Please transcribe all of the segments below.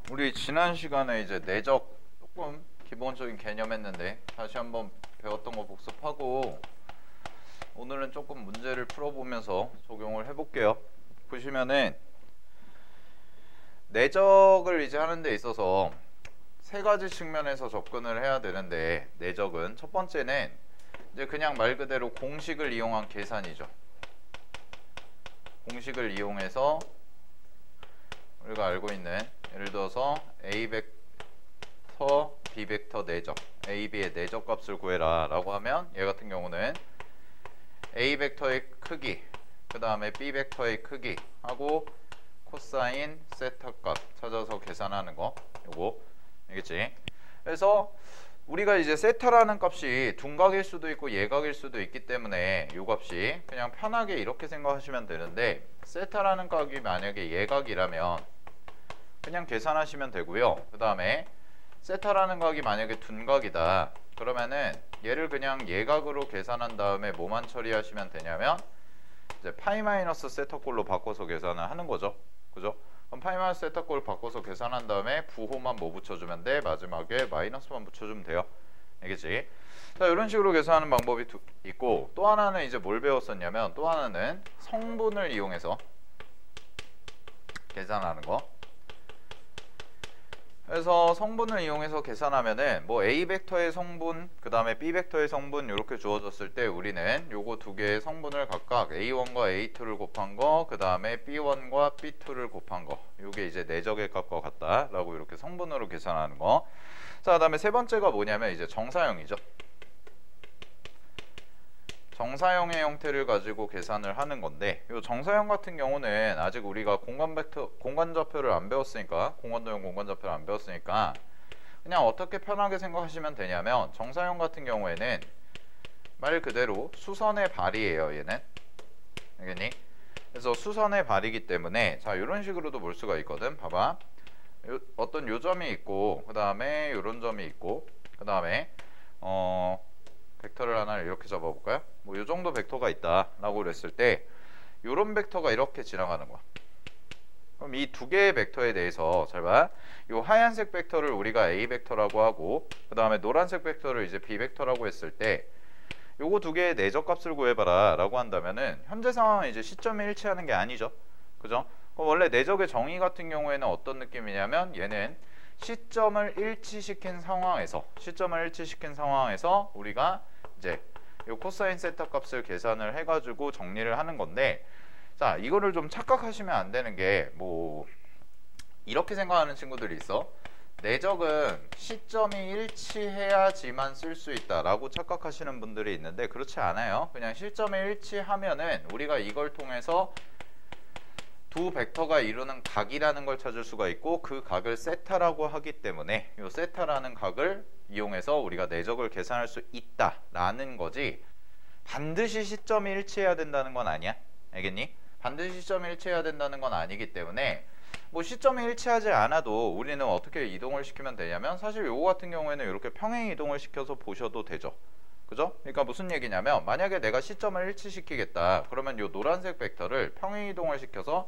우리 지난 시간에 이제 내적 조금 기본적인 개념 했는데 다시 한번 배웠던 거 복습하고 오늘은 조금 문제를 풀어보면서 적용을 해볼게요. 보시면은 내적을 이제 하는 데 있어서 세 가지 측면에서 접근을 해야 되는데, 내적은 첫 번째는 이제 그냥 말 그대로 공식을 이용한 계산이죠. 공식을 이용해서 우리가 알고 있는, 예를 들어서 A 벡터, B 벡터 내적, A, B의 내적 값을 구해라 라고 하면 얘 같은 경우는 A 벡터의 크기, 그 다음에 B 벡터의 크기 하고 코사인 세타 값 찾아서 계산하는 거, 요거 알겠지? 그래서 우리가 이제 세타라는 값이 둔각일 수도 있고 예각일 수도 있기 때문에 요 값이 그냥 편하게 이렇게 생각하시면 되는데, 세타라는 값이 만약에 예각이라면 그냥 계산하시면 되고요. 그 다음에 세타라는 값이 만약에 둔각이다 그러면은 얘를 그냥 예각으로 계산한 다음에 뭐만 처리하시면 되냐면 이제 파이 마이너스 세타꼴로 바꿔서 계산을 하는 거죠. 그죠? 그럼 파이 마이너스 세타꼴 바꿔서 계산한 다음에 부호만 뭐 붙여주면 돼? 마지막에 마이너스만 붙여주면 돼요. 알겠지? 자, 이런 식으로 계산하는 방법이 있고, 또 하나는 이제 뭘 배웠었냐면, 또 하나는 성분을 이용해서 계산하는 거. 그래서 성분을 이용해서 계산하면은 뭐 A 벡터의 성분, 그 다음에 B 벡터의 성분 이렇게 주어졌을 때 우리는 요거 두 개의 성분을 각각 A1과 A2를 곱한 거, 그 다음에 B1과 B2를 곱한 거, 요게 이제 내적의 값과 같다 라고 이렇게 성분으로 계산하는 거. 자, 그 다음에 세 번째가 뭐냐면 이제 정사형이죠. 정사형의 형태를 가지고 계산을 하는 건데, 이 정사형 같은 경우는 아직 우리가 공간좌표를 안 배웠으니까, 공간도형 공간좌표를 안 배웠으니까 그냥 어떻게 편하게 생각하시면 되냐면, 정사형 같은 경우에는 말 그대로 수선의 발이에요. 얘는 알겠니? 그래서 수선의 발이기 때문에 자, 이런 식으로도 볼 수가 있거든. 봐봐, 어떤 요점이 있고 그 다음에 이런 점이 있고 그 다음에 벡터를 하나 이렇게 잡아볼까요? 뭐 요 정도 벡터가 있다 라고 그랬을 때 요런 벡터가 이렇게 지나가는 거야. 그럼 이 두 개의 벡터에 대해서 잘 봐. 요 하얀색 벡터를 우리가 A 벡터라고 하고 그 다음에 노란색 벡터를 이제 B 벡터라고 했을 때 요거 두 개의 내적 값을 구해봐라 라고 한다면은 현재 상황은 이제 시점이 일치하는 게 아니죠. 그죠? 그럼 원래 내적의 정의 같은 경우에는 어떤 느낌이냐면, 얘는 시점을 일치시킨 상황에서 우리가 이제 요 코사인 세타 값을 계산을 해가지고 정리를 하는 건데, 자, 이거를 좀 착각하시면 안 되는 게, 뭐 이렇게 생각하는 친구들이 있어. 내적은 시점이 일치해야지만 쓸 수 있다라고 착각하시는 분들이 있는데, 그렇지 않아요. 그냥 시점이 일치하면은 우리가 이걸 통해서 두 벡터가 이루는 각이라는 걸 찾을 수가 있고, 그 각을 세타라고 하기 때문에 이 세타라는 각을 이용해서 우리가 내적을 계산할 수 있다라는 거지, 반드시 시점이 일치해야 된다는 건 아니야. 알겠니? 반드시 시점이 일치해야 된다는 건 아니기 때문에 뭐 시점이 일치하지 않아도 우리는 어떻게 이동을 시키면 되냐면, 사실 요거 같은 경우에는 이렇게 평행 이동을 시켜서 보셔도 되죠. 그죠? 그러니까 무슨 얘기냐면, 만약에 내가 시점을 일치시키겠다 그러면 요 노란색 벡터를 평행 이동을 시켜서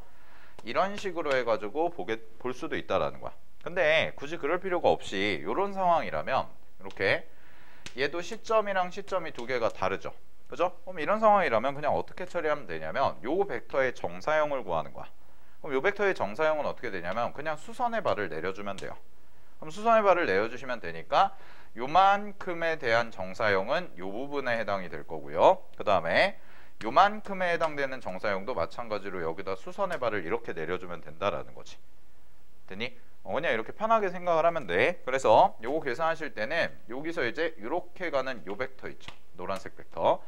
이런 식으로 해가지고 볼 수도 있다라는 거야. 근데 굳이 그럴 필요가 없이 이런 상황이라면 이렇게 얘도 시점이랑 시점이 두 개가 다르죠. 그죠? 그럼 이런 상황이라면 그냥 어떻게 처리하면 되냐면, 요 벡터의 정사형을 구하는 거야. 그럼 요 벡터의 정사형은 어떻게 되냐면 그냥 수선의 발을 내려주면 돼요. 그럼 수선의 발을 내려주시면 되니까 요만큼에 대한 정사형은 요 부분에 해당이 될 거고요. 그 다음에 요만큼에 해당되는 정사형도 마찬가지로 여기다 수선의 발을 이렇게 내려주면 된다라는 거지. 됐니? 그냥 이렇게 편하게 생각을 하면 돼. 그래서 요거 계산하실 때는 여기서 이제 이렇게 가는 요 벡터 있죠. 노란색 벡터.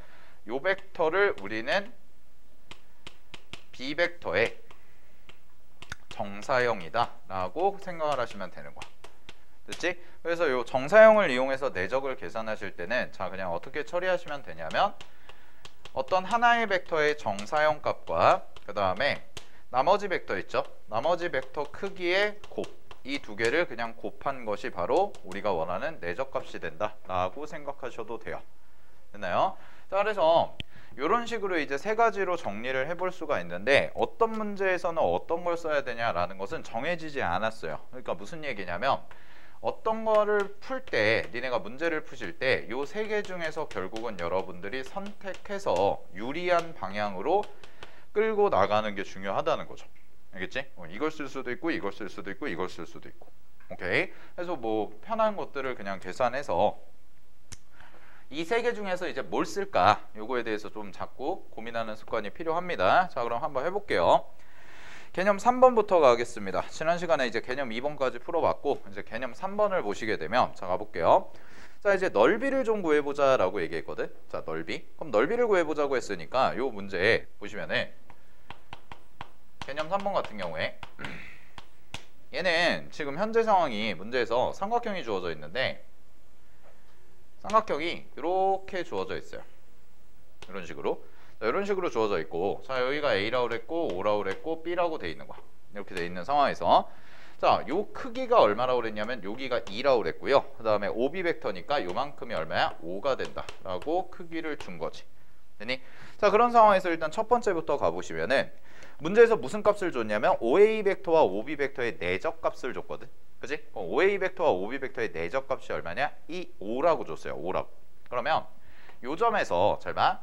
요 벡터를 우리는 B 벡터의 정사형이다 라고 생각을 하시면 되는 거야. 됐지? 그래서 요 정사형을 이용해서 내적을 계산하실 때는 자, 그냥 어떻게 처리하시면 되냐면, 어떤 하나의 벡터의 정사형 값과 그 다음에 나머지 벡터 있죠? 나머지 벡터 크기의 곱, 이 두 개를 그냥 곱한 것이 바로 우리가 원하는 내적 값이 된다 라고 생각하셔도 돼요. 됐나요? 자, 그래서 이런 식으로 이제 세 가지로 정리를 해볼 수가 있는데 어떤 문제에서는 어떤 걸 써야 되냐라는 것은 정해지지 않았어요. 그러니까 무슨 얘기냐면 어떤 거를 풀 때 니네가 문제를 푸실 때 요 세 개 중에서 결국은 여러분들이 선택해서 유리한 방향으로 끌고 나가는 게 중요하다는 거죠. 알겠지? 이걸 쓸 수도 있고 이걸 쓸 수도 있고 이걸 쓸 수도 있고. 오케이? 그래서 뭐 편한 것들을 그냥 계산해서 이 세 개 중에서 이제 뭘 쓸까? 요거에 대해서 좀 자꾸 고민하는 습관이 필요합니다. 자, 그럼 한번 해볼게요. 개념 3번부터 가겠습니다. 지난 시간에 이제 개념 2번까지 풀어봤고 이제 개념 3번을 보시게 되면 자 가볼게요. 자 이제 넓이를 좀 구해보자 라고 얘기했거든. 자 넓이. 그럼 넓이를 구해보자고 했으니까 요 문제에 보시면은 개념 3번 같은 경우에 얘는 지금 현재 상황이 문제에서 삼각형이 주어져 있는데 삼각형이 이렇게 주어져 있어요. 이런 식으로. 자, 이런 식으로 주어져 있고 자 여기가 A라고 그랬고 O라고 그랬고 B라고 돼 있는 거야. 이렇게 돼 있는 상황에서 자 요 크기가 얼마라고 그랬냐면 여기가 2라고 그랬고요. 그 다음에 OB 벡터니까 요만큼이 얼마야? 5가 된다 라고 크기를 준 거지. 되니? 자 그런 상황에서 일단 첫 번째부터 가보시면은 문제에서 무슨 값을 줬냐면 OA 벡터와 OB 벡터의 내적 값을 줬거든. 그지? OA 벡터와 OB 벡터의 내적 값이 얼마냐? 이 5라고 줬어요. 5라고. 그러면 요 점에서 잘 봐.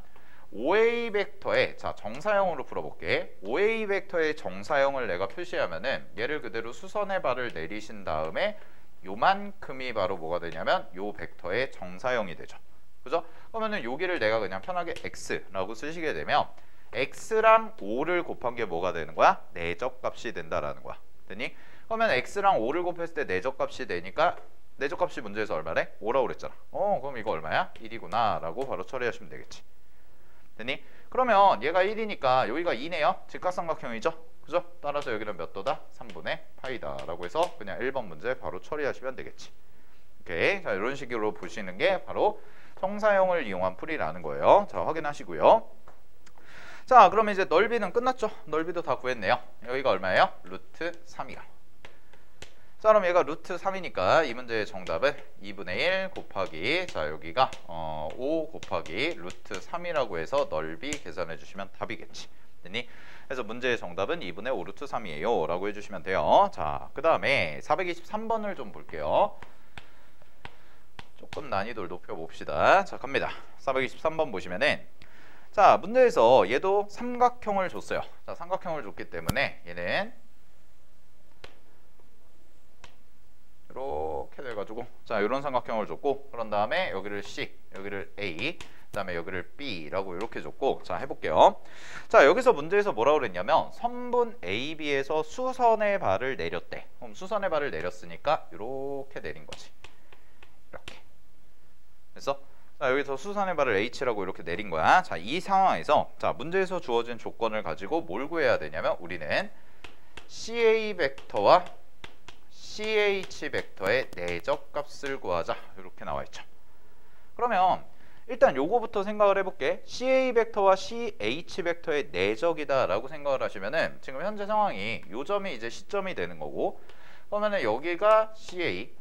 OA 벡터의 자 정사형으로 풀어볼게. OA 벡터의 정사형을 내가 표시하면은 얘를 그대로 수선의 발을 내리신 다음에 요만큼이 바로 뭐가 되냐면 요 벡터의 정사형이 되죠. 그죠? 그러면은 여기를 내가 그냥 편하게 x라고 쓰시게 되면 x랑 5를 곱한 게 뭐가 되는 거야? 내적 값이 된다라는 거야. 되니? 그러면 x랑 5를 곱했을 때 내적 값이 되니까 내적 값이 문제에서 얼마래? 5라고 그랬잖아. 그럼 이거 얼마야? 1이구나 라고 바로 처리하시면 되겠지. 되니? 그러면 얘가 1이니까 여기가 2네요. 직각삼각형이죠. 그죠? 따라서 여기는 몇 도다? 3분의 파이다 라고 해서 그냥 1번 문제 바로 처리하시면 되겠지. 오케이. 자 이런 식으로 보시는 게 바로 정사형을 이용한 풀이라는 거예요. 자 확인하시고요. 자 그러면 이제 넓이는 끝났죠. 넓이도 다 구했네요. 여기가 얼마예요? 루트 3이요. 자 그럼 얘가 루트 3이니까 이 문제의 정답은 2분의 1 곱하기 자 여기가 5 곱하기 루트 3이라고 해서 넓이 계산해 주시면 답이겠지. 됐니? 그래서 문제의 정답은 2분의 5 루트 3이에요 라고 해주시면 돼요. 자 그 다음에 423번을 좀 볼게요. 조금 난이도를 높여봅시다. 자 갑니다. 423번 보시면은 자 문제에서 얘도 삼각형을 줬어요. 자 삼각형을 줬기 때문에 얘는 이렇게 돼가지고 자 이런 삼각형을 줬고 그런 다음에 여기를 C 여기를 A 그 다음에 여기를 B라고 이렇게 줬고 자 해볼게요. 자 여기서 문제에서 뭐라고 그랬냐면 선분 AB에서 수선의 발을 내렸대. 그럼 수선의 발을 내렸으니까 이렇게 내린 거지. 이렇게 됐어? 자 여기서 수선의 발을 H라고 이렇게 내린 거야. 자 이 상황에서 자 문제에서 주어진 조건을 가지고 뭘 구해야 되냐면 우리는 CA 벡터와 CH 벡터의 내적 값을 구하자 이렇게 나와 있죠. 그러면 일단 요거부터 생각을 해볼게. CA 벡터와 CH 벡터의 내적이다 라고 생각을 하시면은 지금 현재 상황이 요 점이 이제 시점이 되는 거고 그러면은 여기가 CA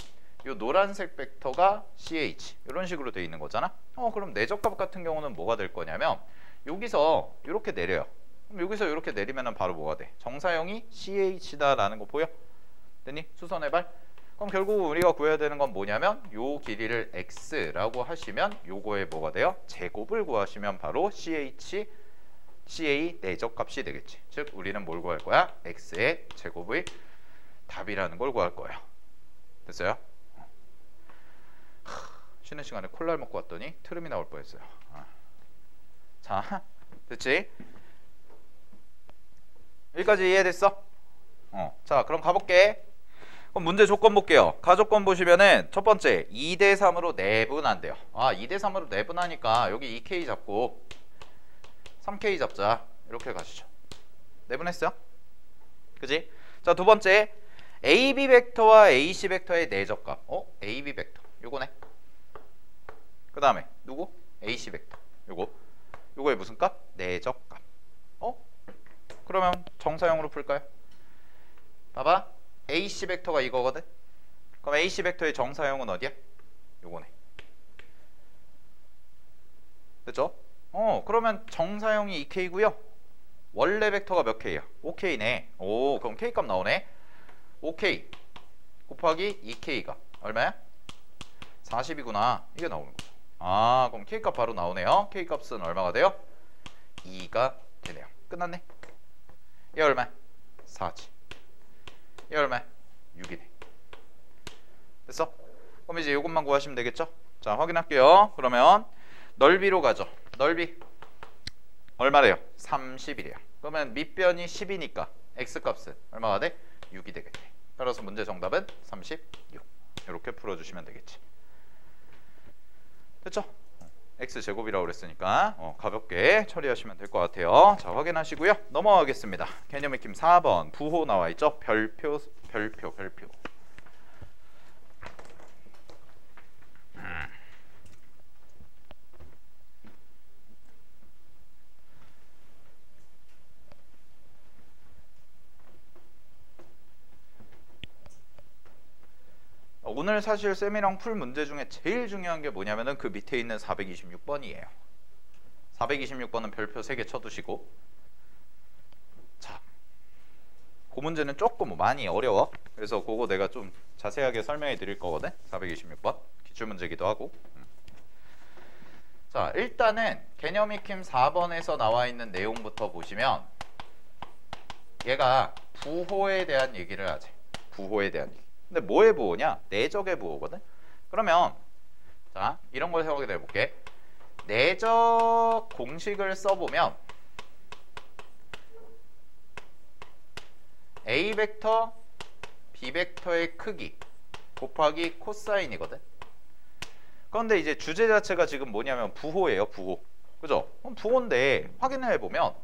요 노란색 벡터가 CH 이런 식으로 돼 있는 거잖아. 그럼 내적값 같은 경우는 뭐가 될 거냐면 여기서 이렇게 내려요. 그럼 여기서 이렇게 내리면은 바로 뭐가 돼? 정사형이 CH다 라는 거 보여? 됐니? 수선의 발. 그럼 결국 우리가 구해야 되는 건 뭐냐면 요 길이를 x라고 하시면 요거에 뭐가 돼요? 제곱을 구하시면 바로 CH, CA 내적 값이 되겠지. 즉 우리는 뭘 구할 거야? x의 제곱의 답이라는 걸 구할 거예요. 됐어요? 쉬는 시간에 콜라를 먹고 왔더니 트름이 나올 뻔했어요. 자 됐지? 여기까지 이해됐어? 자 그럼 가볼게. 그럼 문제 조건 볼게요. 가조건 보시면은 첫 번째 2대 3으로 내분한대요. 2대 3으로 내분하니까 여기 2K 잡고 3K 잡자. 이렇게 가시죠. 내분했어요? 그지? 자 두 번째 AB 벡터와 AC 벡터의 내적값. AB 벡터 요거네. 그 다음에 누구? AC 벡터 요거의 무슨 값? 내적값. 그러면 정사형으로 풀까요? 봐봐 AC 벡터가 이거거든. 그럼 AC 벡터의 정사형은 어디야? 요거네. 됐죠? 그러면 정사형이 2K고요. 원래 벡터가 몇 K야? 5K네. 오, 그럼 K 값 나오네. 5K 곱하기 2K가 얼마야? 40이구나. 이게 나오는 거죠. 아, 그럼 K 값 바로 나오네요. K 값은 얼마가 돼요? 2가 되네요. 끝났네. 얘 얼마? 4지. 얘 얼마? 6이네. 됐어? 그럼 이제 이것만 구하시면 되겠죠? 자, 확인할게요. 그러면 넓이로 가죠. 넓이 얼마래요? 30이래요. 그러면 밑변이 10이니까 x값은 얼마가 돼? 6이 되겠네. 따라서 문제 정답은 36. 이렇게 풀어주시면 되겠지. 됐죠? x제곱이라고 그랬으니까 가볍게 처리하시면 될 것 같아요. 자, 확인하시고요. 넘어가겠습니다. 개념 익힘 4번 부호 나와 있죠? 별표. 오늘 사실 쌤이랑 풀 문제 중에 제일 중요한 게 뭐냐면은 그 밑에 있는 426번이에요. 426번은 별표 3개 쳐두시고, 자, 그 문제는 조금 많이 어려워. 그래서 그거 내가 좀 자세하게 설명해 드릴 거거든. 426번 기출문제기도 하고. 자, 일단은 개념 익힘 4번에서 나와 있는 내용부터 보시면 얘가 부호에 대한 얘기를 하지. 부호에 대한 얘기. 근데 뭐의 부호냐? 내적의 부호거든. 그러면 자, 이런 걸 생각해 볼게. 내적 공식을 써보면 A 벡터, B 벡터의 크기 곱하기 코사인이거든. 그런데 이제 주제 자체가 지금 뭐냐면 부호예요. 부호. 그죠? 그럼 부호인데 확인을 해보면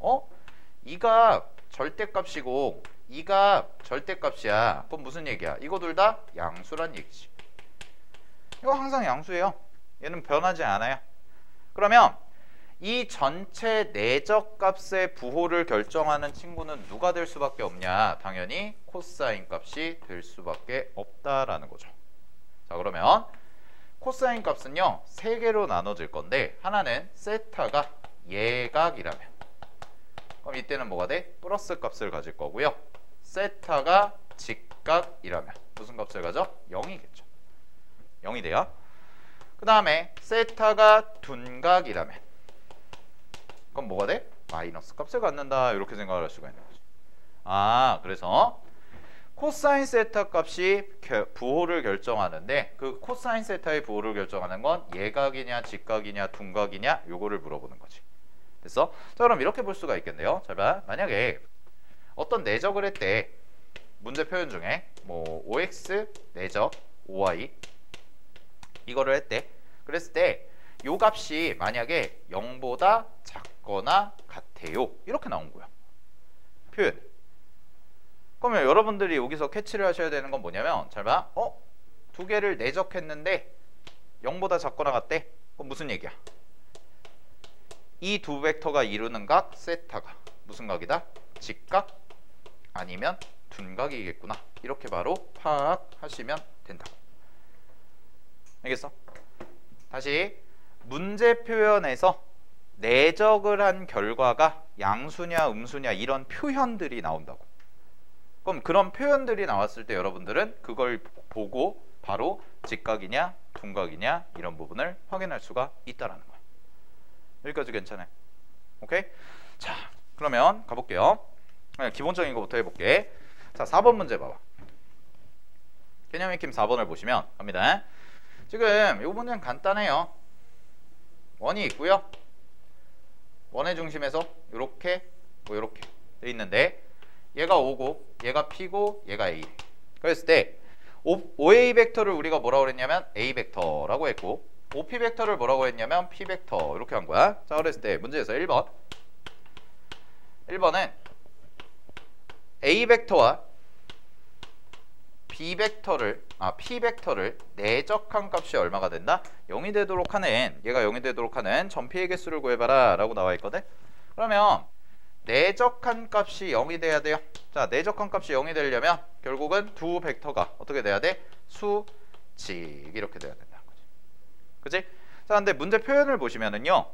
이가 절대값이고 이가 절대값이야. 그럼 무슨 얘기야? 이거 둘 다 양수란 얘기지. 이거 항상 양수예요. 얘는 변하지 않아요. 그러면 이 전체 내적 값의 부호를 결정하는 친구는 누가 될 수밖에 없냐? 당연히 코사인 값이 될 수밖에 없다라는 거죠. 자, 그러면 코사인 값은요 3개로 나눠질 건데, 하나는 세타가 예각이라면, 그럼 이때는 뭐가 돼? 플러스 값을 가질 거고요. 세타가 직각이라면 무슨 값을 가져? 0이겠죠. 0이 돼요. 그 다음에 세타가 둔각이라면 그럼 뭐가 돼? 마이너스 값을 갖는다. 이렇게 생각을 할 수가 있는 거죠. 아, 그래서 코사인 세타 값이 부호를 결정하는데, 그 코사인 세타의 부호를 결정하는 건 예각이냐 직각이냐 둔각이냐 요거를 물어보는 거지. 됐어? 자, 그럼 이렇게 볼 수가 있겠네요. 자, 봐. 만약에 어떤 내적을 했대. 문제 표현 중에 뭐 OX 내적 OY 이거를 했대. 그랬을 때 요 값이 만약에 0보다 작거나 같아요. 이렇게 나온 거야. 표현. 그러면 여러분들이 여기서 캐치를 하셔야 되는 건 뭐냐면, 잘 봐. 두 개를 내적했는데 0보다 작거나 같대. 그럼 무슨 얘기야? 이 두 벡터가 이루는 각 세타가 무슨 각이다? 직각 아니면 둔각이겠구나. 이렇게 바로 파악하시면 된다. 알겠어? 다시 문제 표현에서 내적을 한 결과가 양수냐 음수냐 이런 표현들이 나온다고. 그럼 그런 표현들이 나왔을 때 여러분들은 그걸 보고 바로 직각이냐 둔각이냐 이런 부분을 확인할 수가 있다라는 거야. 여기까지 괜찮아요? 오케이? 자, 그러면 가볼게요. 기본적인 거부터 해볼게. 자, 4번 문제 봐봐. 개념 익힘 4번을 보시면 갑니다. 지금 이 문제는 간단해요. 원이 있고요. 원의 중심에서 이렇게 뭐 이렇게 돼 있는데, 얘가 O고 얘가 P고 얘가 A. 그랬을 때 OA 벡터를 우리가 뭐라고 그랬냐면 A 벡터라고 했고, OP 벡터를 뭐라고 했냐면 P 벡터 이렇게 한 거야. 자, 그랬을 때 문제에서 1번은 A 벡터와 P 벡터를 내적한 값이 얼마가 된다? 0이 되도록 하는, 얘가 0이 되도록 하는 전피의 개수를 구해봐라 라고 나와 있거든. 그러면 내적한 값이 0이 돼야 돼요. 자, 내적한 값이 0이 되려면 결국은 두 벡터가 어떻게 돼야 돼? 수직 이렇게 돼야 된다는 거지. 그치? 자, 근데 문제 표현을 보시면은요,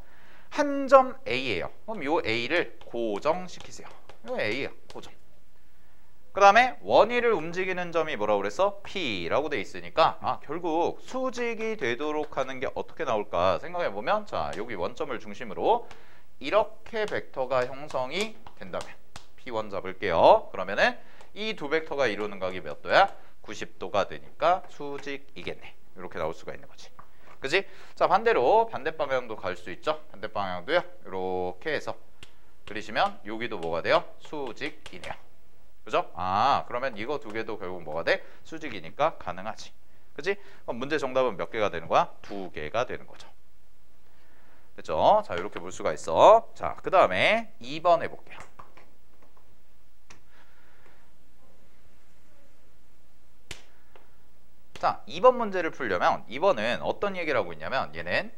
한 점 A예요. 그럼 요 A를 고정시키세요. 요 A예요. 고정. 그 다음에 원위를 움직이는 점이 뭐라고 그랬어? P라고 돼 있으니까 결국 수직이 되도록 하는 게 어떻게 나올까 생각해보면, 자, 여기 원점을 중심으로 이렇게 벡터가 형성이 된다면 P1 잡을게요. 그러면은 이 두 벡터가 이루는 각이 몇 도야? 90도가 되니까 수직이겠네. 이렇게 나올 수가 있는 거지. 그지? 자, 반대로 반대 방향도 갈 수 있죠. 반대 방향도요. 이렇게 해서 그리시면 여기도 뭐가 돼요? 수직이네요. 그죠? 그러면 이거 두 개도 결국 뭐가 돼? 수직이니까 가능하지. 그지? 그럼 문제 정답은 몇 개가 되는 거야? 두 개가 되는 거죠. 됐죠? 자, 이렇게 볼 수가 있어. 자, 그 다음에 2번 해볼게요. 자, 2번 문제를 풀려면 2번은 어떤 얘기를 하고 있냐면, 얘는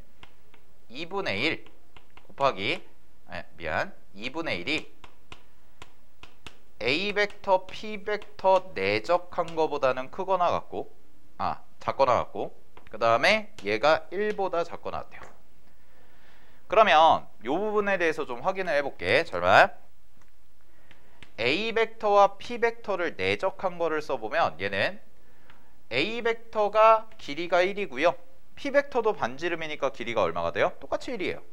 2분의 1 곱하기 2분의 1이 A 벡터, P 벡터 내적한 거보다는 크거나 같고, 작거나 같고, 그 다음에 얘가 1보다 작거나 같아요. 그러면 이 부분에 대해서 좀 확인을 해볼게. 잘 봐. A 벡터와 P 벡터를 내적한 거를 써보면 얘는 A 벡터가 길이가 1이고요. P 벡터도 반지름이니까 길이가 얼마가 돼요? 똑같이 1이에요.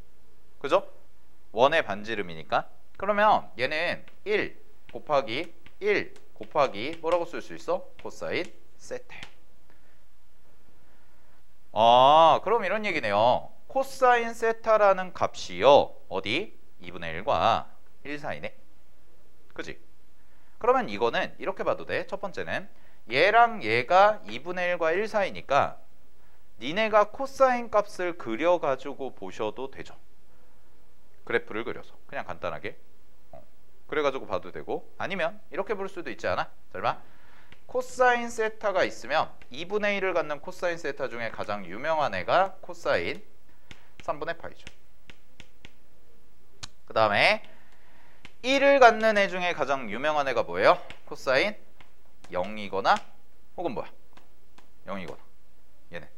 그죠? 원의 반지름이니까. 그러면 얘는 1 곱하기 1 곱하기 뭐라고 쓸 수 있어? 코사인 세타예요. 그럼 이런 얘기네요. 코사인 세타라는 값이요. 어디? 2분의 1과 1 사이네. 그지? 그러면 이거는 이렇게 봐도 돼. 첫 번째는 얘랑 얘가 2분의 1과 1 사이니까 니네가 코사인 값을 그려가지고 보셔도 되죠. 그래프를 그려서 그냥 간단하게 그래가지고 봐도 되고, 아니면 이렇게 볼 수도 있지 않아? 설마 코사인 세타가 있으면 2분의 1을 갖는 코사인 세타 중에 가장 유명한 애가 코사인 3분의 파이죠. 그 다음에 1을 갖는 애 중에 가장 유명한 애가 뭐예요? 코사인 0이거나 혹은 뭐야? 0이거나 얘네.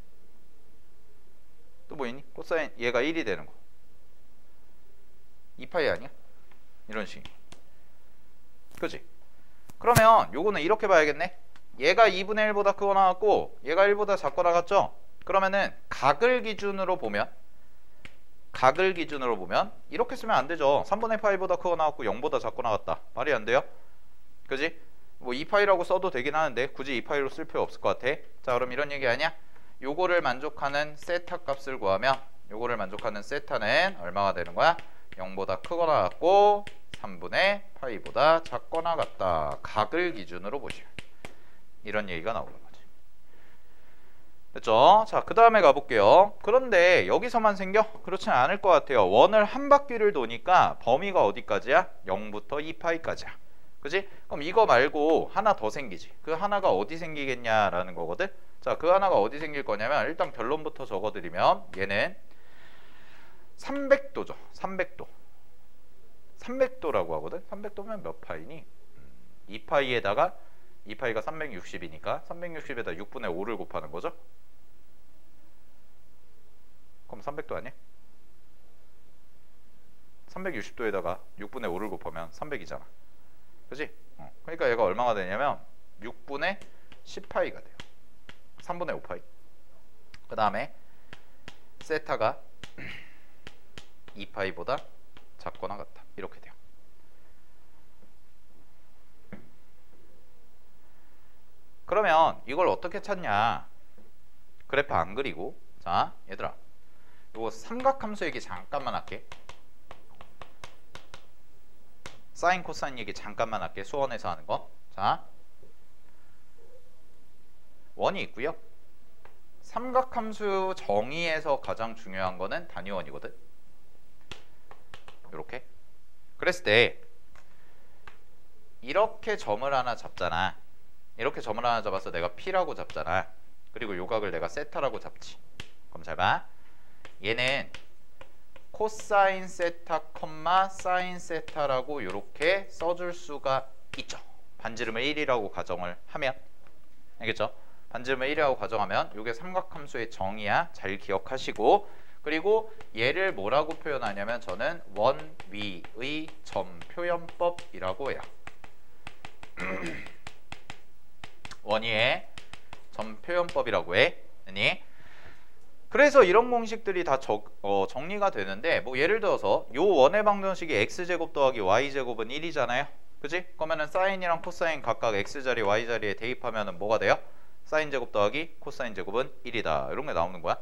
또 뭐 있니? 코사인 얘가 1이 되는 거 2파이 아니야? 이런 식이. 그지? 그러면 요거는 이렇게 봐야겠네. 얘가 2분의 1보다 크거나 같고 얘가 1보다 작거나 같죠? 그러면은 각을 기준으로 보면 이렇게 쓰면 안 되죠. 3분의 파이보다 크거나 같고 0보다 작거나 같다. 말이 안 돼요? 그지? 뭐 2파이라고 써도 되긴 하는데 굳이 2파이로 쓸 필요 없을 것 같아. 자, 그럼 이런 얘기 아니야? 요거를 만족하는 세타 값을 구하면 요거를 만족하는 세타는 얼마가 되는 거야? 0보다 크거나 같고 3분의 파이보다 작거나 같다. 각을 기준으로 보시면 이런 얘기가 나오는 거지. 됐죠? 자, 그 다음에 가볼게요. 그런데 여기서만 생겨? 그렇지는 않을 것 같아요. 원을 한 바퀴를 도니까 범위가 어디까지야? 0부터 2파이까지야. 그지? 그럼 이거 말고 하나 더 생기지. 그 하나가 어디 생기겠냐라는 거거든. 자, 그 하나가 어디 생길 거냐면 일단 결론부터 적어드리면 얘는 300도죠. 300도. 300도라고 하거든. 300도면 몇 파이니? 2파이에다가 2파이가 360이니까 360에다 6분의 5를 곱하는 거죠. 그럼 300도 아니야? 360도에다가 6분의 5를 곱하면 300이잖아. 그지? 그러니까 얘가 얼마가 되냐면 6분의 10파이가 돼요. 3분의 5파이. 그 다음에 세타가 2파이보다 작거나 같다. 이렇게 돼요. 그러면 이걸 어떻게 찾냐? 그래프 안 그리고, 자, 얘들아, 요거 삼각함수 얘기 잠깐만 할게. 사인 코사인 얘기 잠깐만 할게. 수원에서 하는 거. 자, 원이 있고요. 삼각함수 정의에서 가장 중요한 거는 단위원이거든. 이렇게. 그랬을 때 이렇게 점을 하나 잡잖아. 이렇게 점을 하나 잡아서 내가 P라고 잡잖아. 그리고 요각을 내가 세타라고 잡지. 그럼 잘 봐. 얘는 코사인 세타, 사인 세타라고 이렇게 써줄 수가 있죠. 반지름을 1이라고 가정을 하면. 알겠죠? 반지름을 1이라고 가정하면 이게 삼각함수의 정의야. 잘 기억하시고, 그리고 얘를 뭐라고 표현하냐면 저는 원위의 점 표현법이라고 해요. 원위의 점 표현법이라고 해. 아니? 그래서 이런 공식들이 다 정리가 되는데, 뭐 예를 들어서 요 원의 방정식이 x제곱 더하기 y제곱은 1이잖아요. 그지? 그러면은 사인이랑 코사인 각각 x자리 y자리에 대입하면은 뭐가 돼요? 사인 제곱 더하기 코사인 제곱은 1이다. 이런 게 나오는 거야.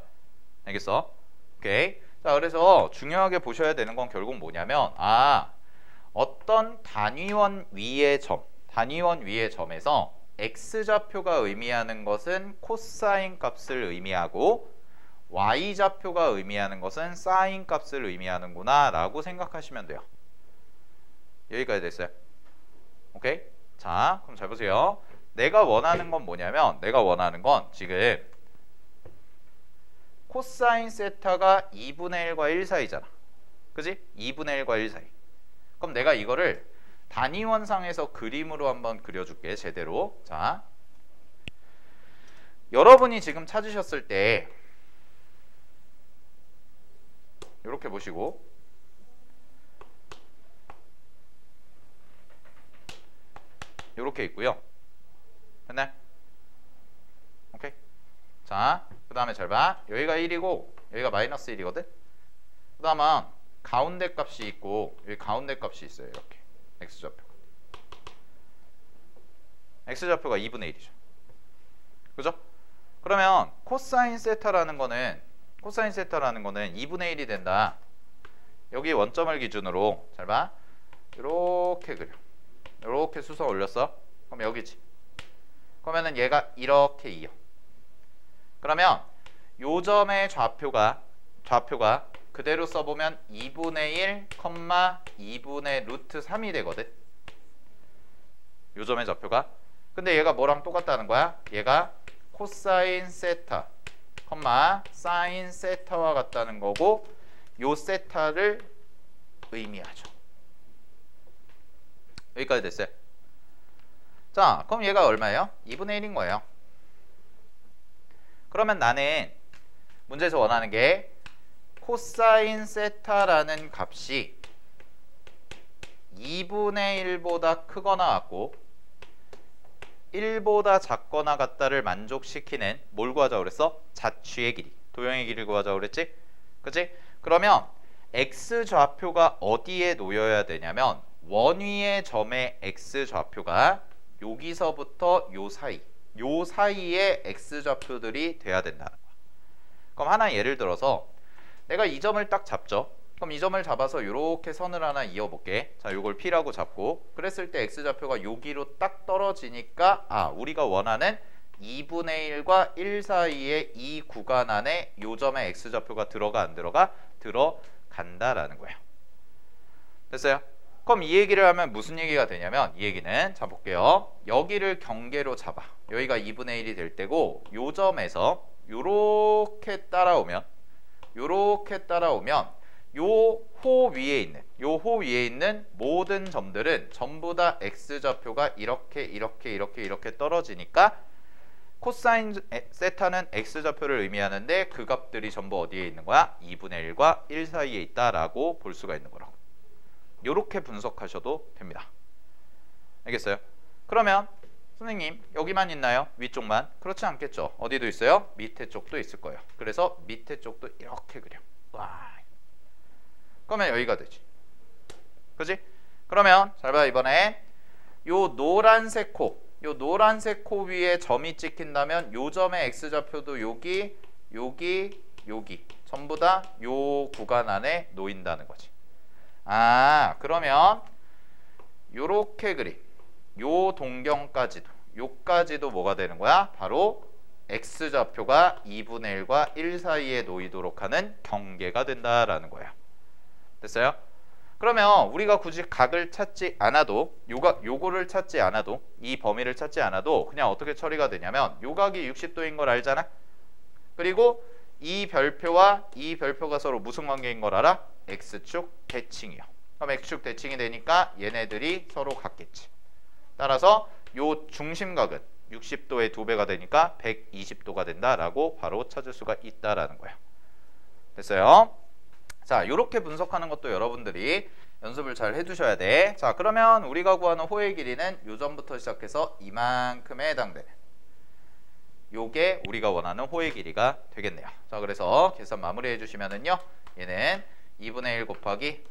알겠어? 오케이. 자, 그래서 중요하게 보셔야 되는 건 결국 뭐냐면, 어떤 단위원 위의 점에서 x좌표가 의미하는 것은 코사인 값을 의미하고 y좌표가 의미하는 것은 사인 값을 의미하는구나 라고 생각하시면 돼요. 여기까지 됐어요. 오케이? 자, 그럼 잘 보세요. 내가 원하는 건 뭐냐면, 내가 원하는 건 지금 코사인 세타가 2분의 1과 1 사이잖아. 그지? 2분의 1과 1 사이. 그럼 내가 이거를 단위원상에서 그림으로 한번 그려줄게, 제대로. 자, 여러분이 지금 찾으셨을 때 이렇게 보시고, 이렇게 있고요. 됐나요? 오케이. 자, 그 다음에 잘 봐. 여기가 1이고 여기가 마이너스 1이거든. 그 다음에 가운데 값이 있고 여기 가운데 값이 있어요. 이렇게 x좌표가 2분의 1이죠. 그죠? 그러면 코사인 세타라는 거는 2분의 1이 된다. 여기 원점을 기준으로 잘 봐. 이렇게 그려. 이렇게 수서 올렸어. 그럼 여기지. 그러면은 얘가 이렇게 이어. 그러면 요 점의 좌표가 그대로 써보면 2분의 1, 2분의 루트 3이 되거든. 요 점의 좌표가. 근데 얘가 뭐랑 똑같다는 거야? 얘가 코사인 세타, 사인 세타와 같다는 거고, 요 세타를 의미하죠. 여기까지 됐어요. 자, 그럼 얘가 얼마예요? 2분의 1인 거예요. 그러면 나는 문제에서 원하는 게 코사인 세타라는 값이 2분의 1보다 크거나 같고 1보다 작거나 같다를 만족시키는 뭘 구하자고 그랬어? 자취의 길이, 도형의 길이를 구하자고 그랬지? 그치? 그러면 x좌표가 어디에 놓여야 되냐면 원위의 점의 x좌표가 여기서부터 요 사이에 x좌표들이 돼야 된다는 거야. 그럼 하나 예를 들어서 내가 이 점을 딱 잡죠. 그럼 이 점을 잡아서 이렇게 선을 하나 이어볼게. 자, 요걸 P라고 잡고, 그랬을 때 x좌표가 여기로 딱 떨어지니까 우리가 원하는 2분의 1과 1 사이의 이 구간 안에 요 점의 x좌표가 들어가 안 들어가? 들어간다라는 거예요. 됐어요? 그럼 이 얘기를 하면 무슨 얘기가 되냐면, 이 얘기는 자 볼게요. 여기를 경계로 잡아. 여기가 2분의 1이 될 때고, 요 점에서 요렇게 따라오면 요 호 위에 있는 모든 점들은 전부 다 x좌표가 이렇게 떨어지니까 코사인 세타는 x좌표를 의미하는데 그 값들이 전부 어디에 있는 거야? 2분의 1과 1 사이에 있다라고 볼 수가 있는 거라고. 요렇게 분석하셔도 됩니다. 알겠어요? 그러면 선생님 여기만 있나요? 위쪽만? 그렇지 않겠죠. 어디도 있어요? 밑에 쪽도 있을 거예요. 그래서 밑에 쪽도 이렇게 그려. 와. 그러면 여기가 되지. 그지? 그러면 잘 봐. 이번에 요 노란색 코 위에 점이 찍힌다면 요 점의 x좌표도 여기 전부 다 요 구간 안에 놓인다는 거지. 그러면 요렇게 그림, 요 동경까지도, 요까지도 뭐가 되는 거야? 바로 x좌표가 2분의 1과 1 사이에 놓이도록 하는 경계가 된다라는 거야. 됐어요? 그러면 우리가 굳이 각을 찾지 않아도, 요거를 찾지 않아도, 이 범위를 찾지 않아도 그냥 어떻게 처리가 되냐면, 요 각이 60도인 걸 알잖아? 그리고 이 별표와 이 별표가 서로 무슨 관계인 걸 알아? x축 대칭이요. 그럼 x축 대칭이 되니까 얘네들이 서로 같겠지. 따라서 요 중심각은 60도의 2배가 되니까 120도가 된다라고 바로 찾을 수가 있다라는 거야. 됐어요? 자, 이렇게 분석하는 것도 여러분들이 연습을 잘 해두셔야 돼. 자, 그러면 우리가 구하는 호의 길이는 요점부터 시작해서 이만큼에 해당되는 요게 우리가 원하는 호의 길이가 되겠네요. 자, 그래서 계산 마무리해 주시면은요, 얘는 2분의 1 곱하기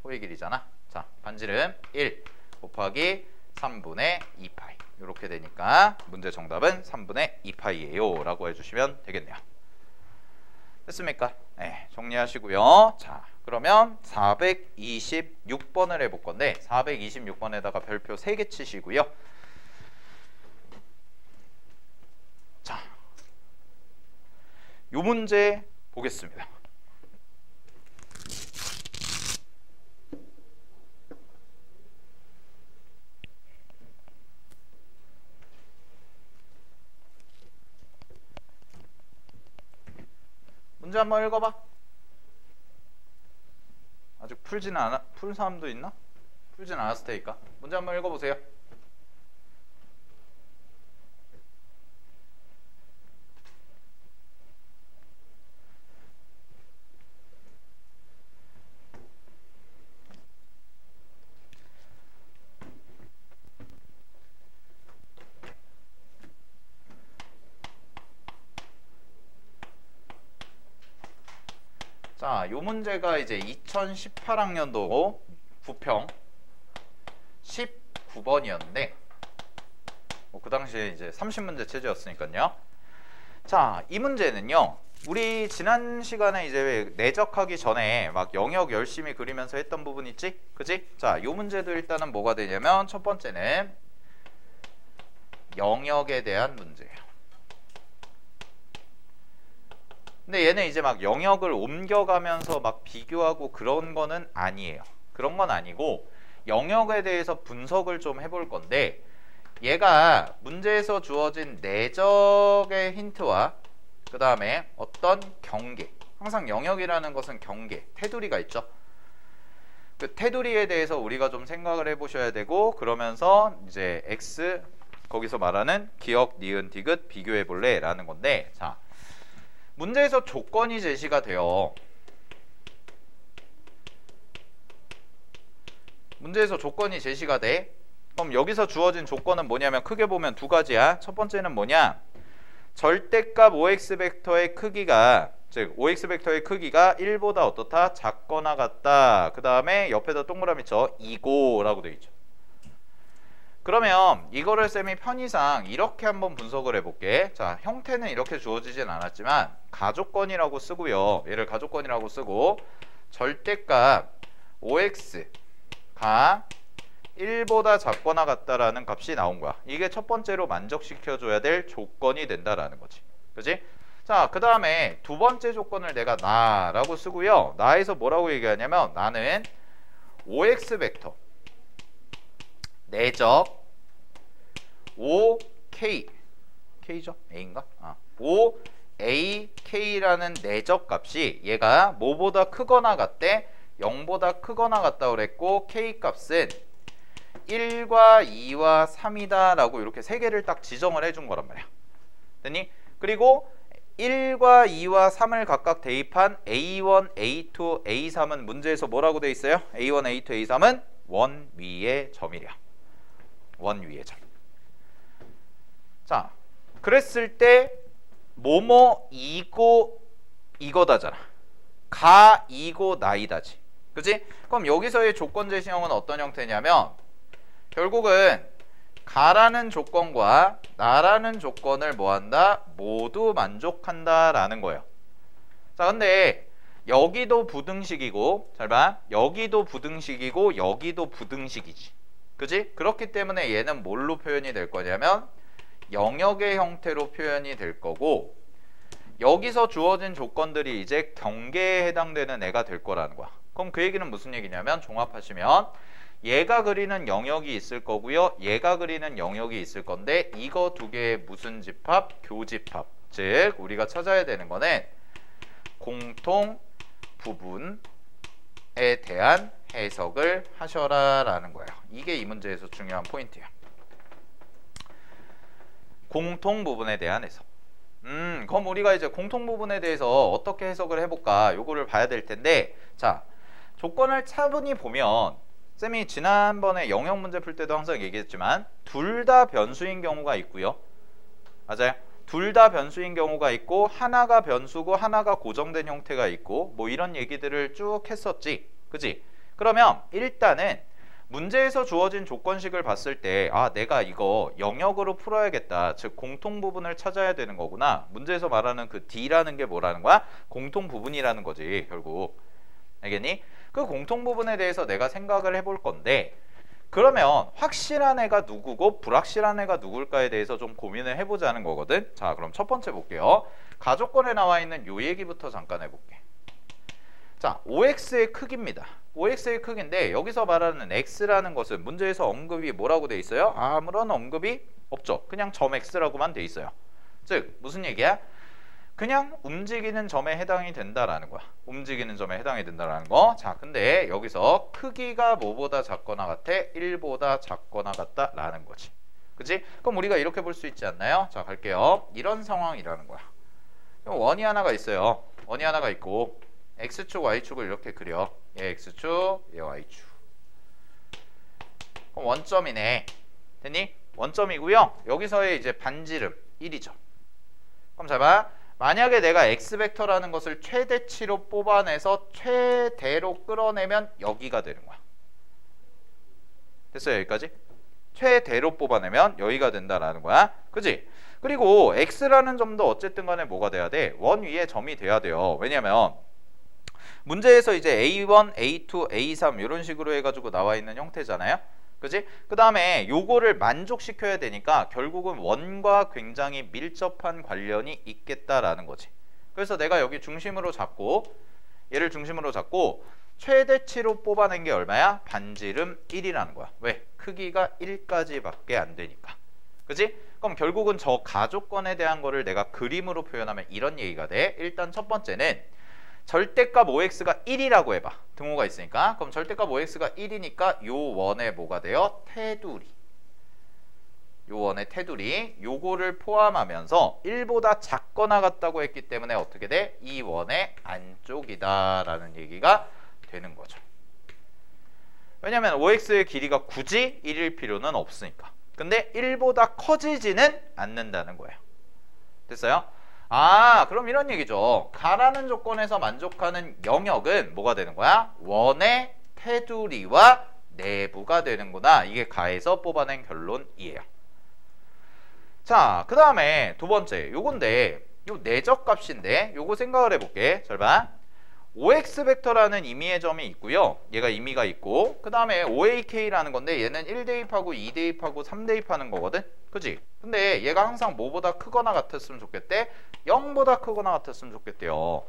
호의 길이잖아. 자, 반지름 1 곱하기 3분의 2파이 이렇게 되니까 문제 정답은 3분의 2파이예요 라고 해주시면 되겠네요. 됐습니까? 네, 정리하시고요. 자, 그러면 426번을 해볼 건데 426번에다가 별표 3개 치시고요. 자, 요 문제 보겠습니다. 문제 한번 읽어봐. 아직 풀지는 않아. 풀 사람도 있나? 풀지는 않았을 테니까 문제 한번 읽어보세요. 자, 요 문제가 이제 2018학년도 부평 19번이었는데 그 당시에 이제 30문제 체제였으니까요. 자, 이 문제는요, 우리 지난 시간에 이제 내적하기 전에 막 영역 열심히 그리면서 했던 부분 있지? 그지? 자, 요 문제도 일단은 뭐가 되냐면 첫 번째는 영역에 대한 문제예요. 근데 얘는 이제 막 영역을 옮겨가면서 막 비교하고 그런 거는 아니에요. 그런 건 아니고 영역에 대해서 분석을 좀 해볼 건데, 얘가 문제에서 주어진 내적의 힌트와 그 다음에 어떤 경계, 항상 영역이라는 것은 경계, 테두리가 있죠. 그 테두리에 대해서 우리가 좀 생각을 해보셔야 되고, 그러면서 이제 X 거기서 말하는 기억, 니은, 디귿 비교해볼래 라는 건데, 자, 문제에서 조건이 제시가 돼요. 문제에서 조건이 제시가 돼. 그럼 여기서 주어진 조건은 뭐냐면 크게 보면 두 가지야. 첫 번째는 뭐냐? 절대값 OX 벡터의 크기가, 즉 OX 벡터의 크기가 1보다 어떻다? 작거나 같다. 그 다음에 옆에다 동그라미 쳐 2고라고 되어 있죠. 그러면 이거를 쌤이 편의상 이렇게 한번 분석을 해볼게. 자, 형태는 이렇게 주어지진 않았지만 가조건이라고 쓰고요. 얘를 가조건이라고 쓰고 절대값 OX가 1보다 작거나 같다라는 값이 나온 거야. 이게 첫 번째로 만족시켜줘야 될 조건이 된다라는 거지. 그지? 자, 그 다음에 두 번째 조건을 내가 나라고 쓰고요. 나에서 뭐라고 얘기하냐면 나는 OX 벡터 내적 OK K죠? A인가? OAK라는 내적 값이 얘가 뭐보다 크거나 같대? 0보다 크거나 같다고 그랬고, K 값은 1과 2와 3이다 라고 이렇게 세 개를 딱 지정을 해준 거란 말이야. 됐니? 그리고 1과 2와 3을 각각 대입한 A1, A2, A3은 문제에서 뭐라고 돼 있어요? A1, A2, A3은 원 위의 점이랴. 원 위의 점. 자, 그랬을 때 뭐뭐 이고 이거다잖아. 가 이고 나이다지. 그지? 그럼 여기서의 조건 제시형은 어떤 형태냐면 결국은 가라는 조건과 나라는 조건을 뭐한다? 모두 만족한다 라는 거예요. 자, 근데 여기도 부등식이고, 잘 봐, 여기도 부등식이고 여기도 부등식이지. 그지? 그렇기 때문에 얘는 뭘로 표현이 될 거냐면 영역의 형태로 표현이 될 거고, 여기서 주어진 조건들이 이제 경계에 해당되는 애가 될 거라는 거야. 그럼 그 얘기는 무슨 얘기냐면 종합하시면 얘가 그리는 영역이 있을 거고요, 얘가 그리는 영역이 있을 건데 이거 두 개의 무슨 집합? 교집합. 즉 우리가 찾아야 되는 거는 공통 부분에 대한 해석을 하셔라 라는 거예요. 이게 이 문제에서 중요한 포인트예요. 공통 부분에 대한 해석. 그럼 우리가 이제 공통 부분에 대해서 어떻게 해석을 해볼까? 요거를 봐야 될 텐데, 자, 조건을 차분히 보면 쌤이 지난번에 영역 문제 풀 때도 항상 얘기했지만 둘 다 변수인 경우가 있고요. 맞아요. 둘 다 변수인 경우가 있고 하나가 변수고 하나가 고정된 형태가 있고 뭐 이런 얘기들을 쭉 했었지. 그지? 그러면 일단은 문제에서 주어진 조건식을 봤을 때 내가 이거 영역으로 풀어야겠다. 즉 공통 부분을 찾아야 되는 거구나. 문제에서 말하는 그 D라는 게 뭐라는 거야? 공통 부분이라는 거지 결국. 알겠니? 그 공통 부분에 대해서 내가 생각을 해볼 건데 그러면 확실한 애가 누구고 불확실한 애가 누굴까에 대해서 좀 고민을 해보자는 거거든. 자, 그럼 첫 번째 볼게요. 가족권에 나와 있는 요 얘기부터 잠깐 해볼게. 자, OX의 크기입니다. OX의 크기인데 여기서 말하는 X라는 것은 문제에서 언급이 뭐라고 돼 있어요? 아무런 언급이 없죠. 그냥 점 X라고만 돼 있어요. 즉 무슨 얘기야? 그냥 움직이는 점에 해당이 된다라는 거야. 움직이는 점에 해당이 된다라는 거. 자, 근데 여기서 크기가 뭐보다 작거나 같아? 1보다 작거나 같다라는 거지. 그치? 그럼 우리가 이렇게 볼 수 있지 않나요? 자, 갈게요. 이런 상황이라는 거야. 원이 하나가 있어요. 원이 하나가 있고 X축, Y축을 이렇게 그려. 얘 X축, 얘 Y축. 그럼 원점이네. 됐니? 원점이고요. 여기서의 이제 반지름 1이죠. 그럼 잘 봐. 만약에 내가 X벡터라는 것을 최대치로 뽑아내서 최대로 끌어내면 여기가 되는 거야. 됐어요? 여기까지? 최대로 뽑아내면 여기가 된다라는 거야. 그지? 그리고 X라는 점도 어쨌든 간에 뭐가 돼야 돼? 원 위에 점이 돼야 돼요. 왜냐면 문제에서 이제 A1, A2, A3 이런 식으로 해가지고 나와 있는 형태잖아요. 그지? 그 다음에 요거를 만족시켜야 되니까 결국은 원과 굉장히 밀접한 관련이 있겠다라는 거지. 그래서 내가 여기 중심으로 잡고 얘를 중심으로 잡고 최대치로 뽑아낸 게 얼마야? 반지름 1이라는 거야. 왜? 크기가 1까지밖에 안 되니까. 그지? 그럼 결국은 저 가족권에 대한 거를 내가 그림으로 표현하면 이런 얘기가 돼. 일단 첫 번째는 절대값 OX가 1이라고 해봐. 등호가 있으니까. 그럼 절대값 OX가 1이니까 요 원의 뭐가 돼요? 테두리. 요 원의 테두리. 요거를 포함하면서 1보다 작거나 같다고 했기 때문에 어떻게 돼? 이 원의 안쪽이다 라는 얘기가 되는 거죠. 왜냐면 OX의 길이가 굳이 1일 필요는 없으니까. 근데 1보다 커지지는 않는다는 거예요. 됐어요? 그럼 이런 얘기죠. 가라는 조건에서 만족하는 영역은 뭐가 되는 거야? 원의 테두리와 내부가 되는구나. 이게 가에서 뽑아낸 결론이에요. 자, 그 다음에 두 번째 요건데 요 내적 값인데 요거 생각을 해볼게. 잘 봐. OX 벡터라는 임의의 점이 있고요. 얘가 임의가 있고 그 다음에 OAK라는 건데 얘는 1 대입하고 2 대입하고 3 대입하는 거거든. 그지? 근데 얘가 항상 뭐보다 크거나 같았으면 좋겠대? 0보다 크거나 같았으면 좋겠대요.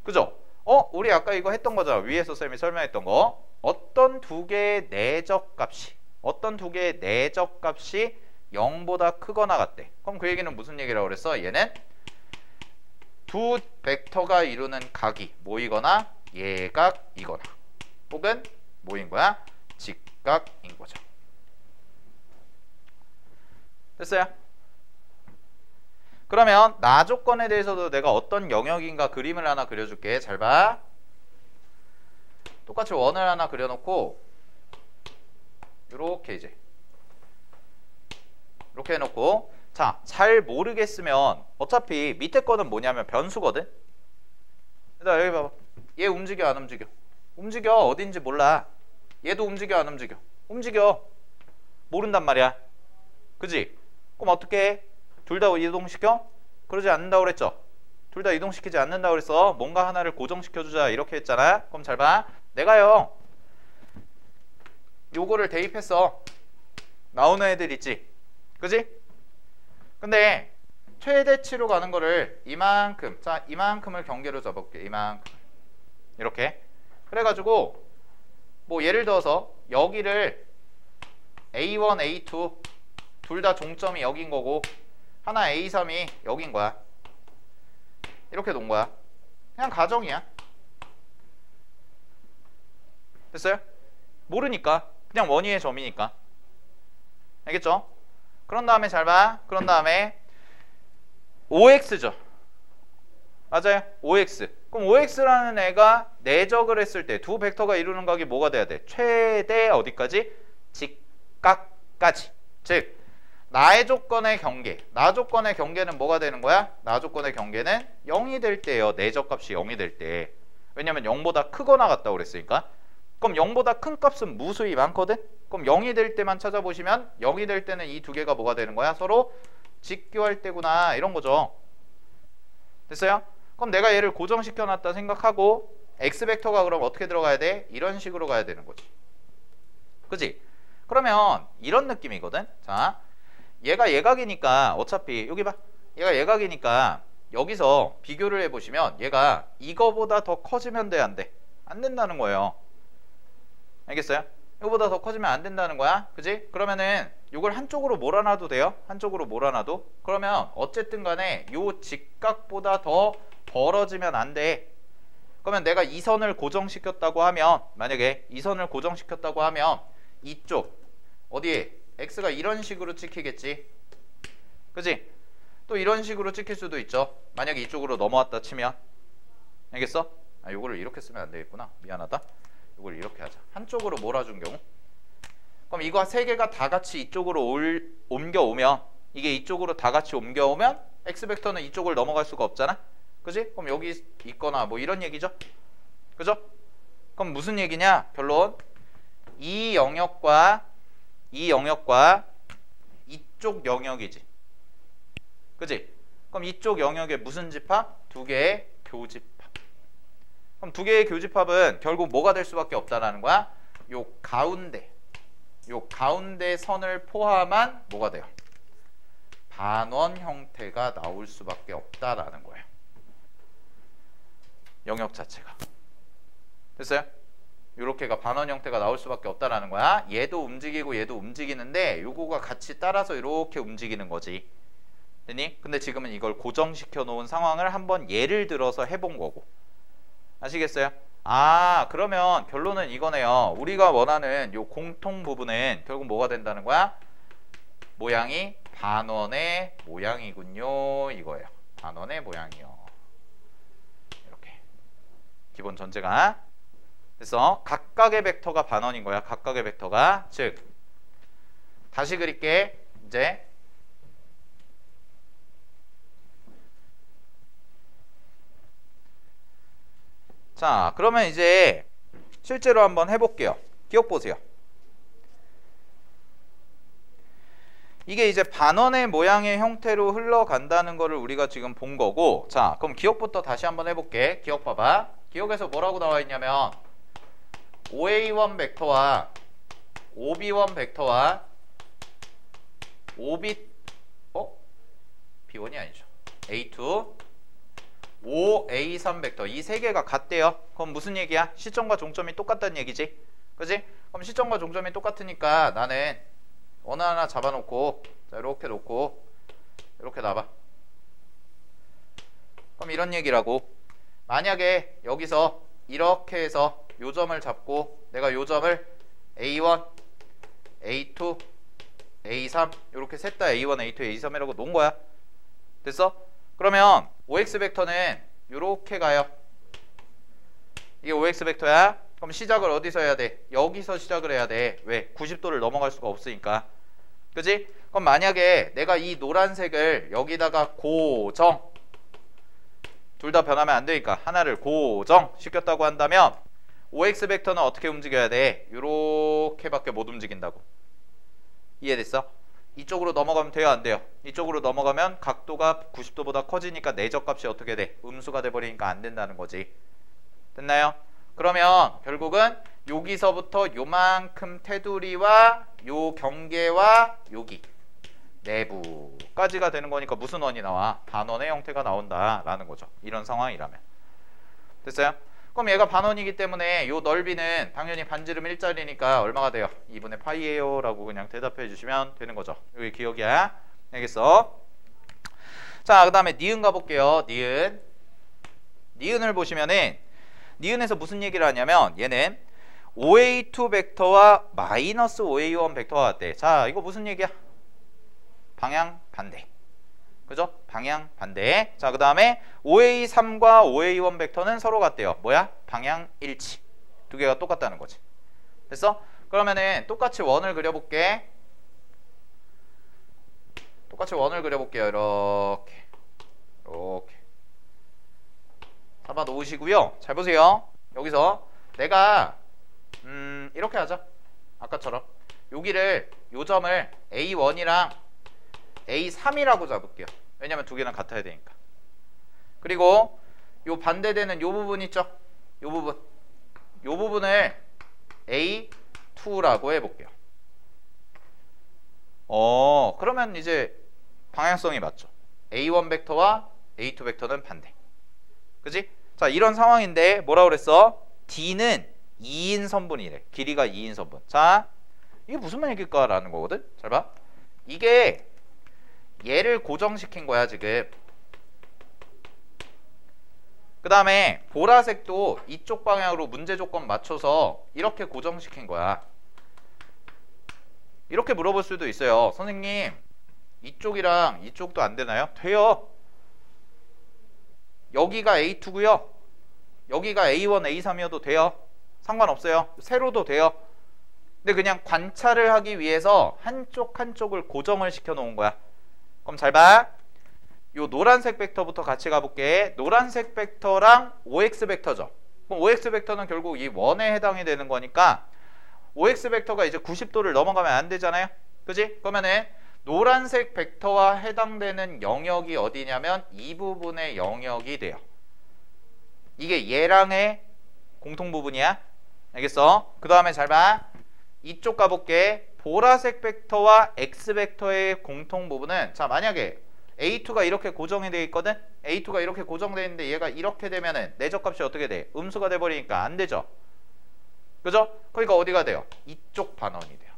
그죠? 우리 아까 이거 했던 거잖아. 위에서 쌤이 설명했던 거. 어떤 두 개의 내적 값이 0보다 크거나 같대. 그럼 그 얘기는 무슨 얘기라고 그랬어? 얘는 두 벡터가 이루는 각이 모이거나 예각이거나 혹은 뭐인 거야? 직각인 거죠. 됐어요? 그러면 나 조건에 대해서도 내가 어떤 영역인가 그림을 하나 그려줄게. 잘 봐. 똑같이 원을 하나 그려놓고 이렇게 이제 이렇게 해놓고 자, 잘 모르겠으면 어차피 밑에 거는 뭐냐면 변수거든. 일단 여기 봐봐. 얘 움직여 안 움직여? 움직여. 어딘지 몰라. 얘도 움직여 안 움직여? 움직여. 모른단 말이야. 그지? 그럼 어떻게 해? 둘 다 이동시켜? 그러지 않는다고 그랬죠? 둘 다 이동시키지 않는다고 그랬어. 뭔가 하나를 고정시켜주자 이렇게 했잖아. 그럼 잘 봐. 내가요 요거를 대입했어. 나오는 애들 있지? 그지? 근데 최대치로 가는 거를 이만큼, 자 이만큼을 경계로 잡아볼게. 이만큼 이렇게 그래가지고 뭐 예를 들어서 여기를 A1, A2 둘 다 종점이 여긴 거고 하나 A3이 여긴 거야. 이렇게 놓은 거야. 그냥 가정이야. 됐어요? 모르니까 그냥 원위의 점이니까. 알겠죠? 그런 다음에 잘 봐. 그런 다음에 OX죠. 맞아요. OX. 그럼 OX라는 애가 내적을 했을 때 두 벡터가 이루는 각이 뭐가 돼야 돼? 최대 어디까지? 직각까지. 즉 나의 조건의 경계. 나 조건의 경계는 뭐가 되는 거야? 나 조건의 경계는 0이 될 때예요. 내적 값이 0이 될 때. 왜냐면 0보다 크거나 같다고 그랬으니까. 그럼 0보다 큰 값은 무수히 많거든? 그럼 0이 될 때만 찾아보시면 0이 될 때는 이 두 개가 뭐가 되는 거야? 서로 직교할 때구나. 이런 거죠. 됐어요? 그럼 내가 얘를 고정시켜 놨다 생각하고 X벡터가 그럼 어떻게 들어가야 돼? 이런 식으로 가야 되는 거지. 그치? 그러면 이런 느낌이거든? 자, 얘가 예각이니까 어차피 여기 봐. 얘가 예각이니까 여기서 비교를 해보시면 얘가 이거보다 더 커지면 돼? 안 돼? 안 된다는 거예요. 알겠어요? 이거보다 더 커지면 안 된다는 거야. 그지? 그러면은 이걸 한쪽으로 몰아놔도 돼요. 한쪽으로 몰아놔도. 그러면 어쨌든 간에 요 직각보다 더 벌어지면 안 돼. 그러면 내가 이 선을 고정시켰다고 하면, 만약에 이 선을 고정시켰다고 하면 이쪽 어디에 x가 이런 식으로 찍히겠지. 그지? 또 이런 식으로 찍힐 수도 있죠. 만약에 이쪽으로 넘어왔다 치면. 알겠어? 아, 요거를 이렇게 쓰면 안 되겠구나. 미안하다. 이걸 이렇게 하자. 한쪽으로 몰아준 경우. 그럼 이거 세 개가 다 같이 이쪽으로 옮겨오면, 이게 이쪽으로 다 같이 옮겨오면 x벡터는 이쪽을 넘어갈 수가 없잖아. 그지? 그럼 여기 있거나 뭐 이런 얘기죠. 그죠? 그럼 무슨 얘기냐? 결론. 이 영역과 이쪽 영역이지. 그지? 그럼 이쪽 영역에 무슨 집합? 두 개의 교집합. 그럼 두 개의 교집합은 결국 뭐가 될 수밖에 없다라는 거야? 요 가운데 선을 포함한 뭐가 돼요? 반원 형태가 나올 수밖에 없다라는 거예요. 영역 자체가. 됐어요? 요렇게가 반원 형태가 나올 수밖에 없다라는 거야. 얘도 움직이고 얘도 움직이는데 요거가 같이 따라서 이렇게 움직이는 거지. 됐니? 근데 지금은 이걸 고정시켜 놓은 상황을 한번 예를 들어서 해본 거고. 아시겠어요? 아, 그러면 결론은 이거네요. 우리가 원하는 요 공통 부분은 결국 뭐가 된다는 거야? 모양이 반원의 모양이군요. 이거예요. 반원의 모양이요. 이렇게. 기본 전제가. 그래서 각각의 벡터가 반원인 거야. 각각의 벡터가. 즉, 다시 그릴게. 이제 자, 그러면 이제 실제로 한번 해볼게요. 기억 보세요. 이게 이제 반원의 모양의 형태로 흘러간다는 거를 우리가 지금 본 거고, 자, 그럼 기억부터 다시 한번 해볼게. 기억 봐봐. 기억에서 뭐라고 나와 있냐면 OA1 벡터와 OB1 벡터와 B1이 아니죠. A2 5A3 벡터 이 세 개가 같대요. 그럼 무슨 얘기야? 시점과 종점이 똑같다는 얘기지. 그지? 그럼 시점과 종점이 똑같으니까 나는 어느 하나 잡아놓고, 자, 이렇게 놓고 이렇게 놔봐. 그럼 이런 얘기라고. 만약에 여기서 이렇게 해서 요 점을 잡고 내가 요 점을 A1, A2, A3 이렇게 셋 다 A1, A2, A3이라고 놓은 거야. 됐어? 그러면 OX 벡터는 이렇게 가요. 이게 OX 벡터야. 그럼 시작을 어디서 해야 돼? 여기서 시작을 해야 돼. 왜? 90도를 넘어갈 수가 없으니까. 그지? 그럼 만약에 내가 이 노란색을 여기다가 고정, 둘 다 변하면 안 되니까 하나를 고정 시켰다고 한다면 OX 벡터는 어떻게 움직여야 돼? 이렇게밖에 못 움직인다고. 이해됐어? 이쪽으로 넘어가면 돼요? 안 돼요? 이쪽으로 넘어가면 각도가 90도보다 커지니까 내적값이 어떻게 돼? 음수가 돼버리니까 안 된다는 거지. 됐나요? 그러면 결국은 여기서부터 요만큼 테두리와 요 경계와 여기 내부까지가 되는 거니까 무슨 원이 나와? 반원의 형태가 나온다라는 거죠. 이런 상황이라면. 됐어요? 그럼 얘가 반원이기 때문에 요 넓이는 당연히 반지름 1짜리니까 얼마가 돼요? 2분의 파이예요 라고 그냥 대답해 주시면 되는 거죠. 여기 기억이야. 알겠어? 자, 그 다음에 니은 가볼게요. 니은을 보시면은 니은에서 무슨 얘기를 하냐면 얘는 OA2 벡터와 마이너스 OA1 벡터가 같대. 자, 이거 무슨 얘기야? 방향 반대. 그죠? 방향 반대. 자, 그 다음에 OA3과 OA1 벡터는 서로 같대요. 뭐야? 방향 일치. 두 개가 똑같다는 거지. 됐어? 그러면은 똑같이 원을 그려볼게. 똑같이 원을 그려볼게요. 이렇게. 이렇게. 잡아 놓으시고요. 잘 보세요. 여기서 내가 이렇게 하자. 아까처럼. 여기를 요 점을 A1이랑 A3이라고 잡을게요. 왜냐면 두 개는 같아야 되니까. 그리고 요 반대되는 요 부분 있죠? 요 부분. 요 부분을 A2라고 해볼게요. 그러면 이제 방향성이 맞죠. A1 벡터와 A2 벡터는 반대. 그지? 자, 이런 상황인데 뭐라 그랬어? D는 2인 선분이래. 길이가 2인 선분. 자, 이게 무슨 말일까? 라는 거거든? 잘 봐. 이게 얘를 고정시킨 거야, 지금. 그 다음에 보라색도 이쪽 방향으로 문제 조건 맞춰서 이렇게 고정시킨 거야. 이렇게 물어볼 수도 있어요. 선생님, 이쪽이랑 이쪽도 안 되나요? 돼요. 여기가 A2고요. 여기가 A1, A3이어도 돼요. 상관없어요. 세로도 돼요. 근데 그냥 관찰을 하기 위해서 한쪽을 고정을 시켜 놓은 거야. 그럼 잘 봐. 요 노란색 벡터부터 같이 가볼게. 노란색 벡터랑 OX 벡터죠. 그럼 OX 벡터는 결국 이 원에 해당이 되는 거니까 OX 벡터가 이제 90도를 넘어가면 안 되잖아요. 그지? 그러면은 노란색 벡터와 해당되는 영역이 어디냐면 이 부분의 영역이 돼요. 이게 얘랑의 공통 부분이야. 알겠어? 그 다음에 잘 봐. 이쪽 가볼게. 보라색 벡터와 X 벡터의 공통 부분은, 자, 만약에 A2가 이렇게 고정이 되어 있거든. A2가 이렇게 고정되어 있는데 얘가 이렇게 되면은 내적값이 어떻게 돼? 음수가 돼 버리니까 안 되죠. 그죠? 그러니까 어디가 돼요? 이쪽 반원이 돼요.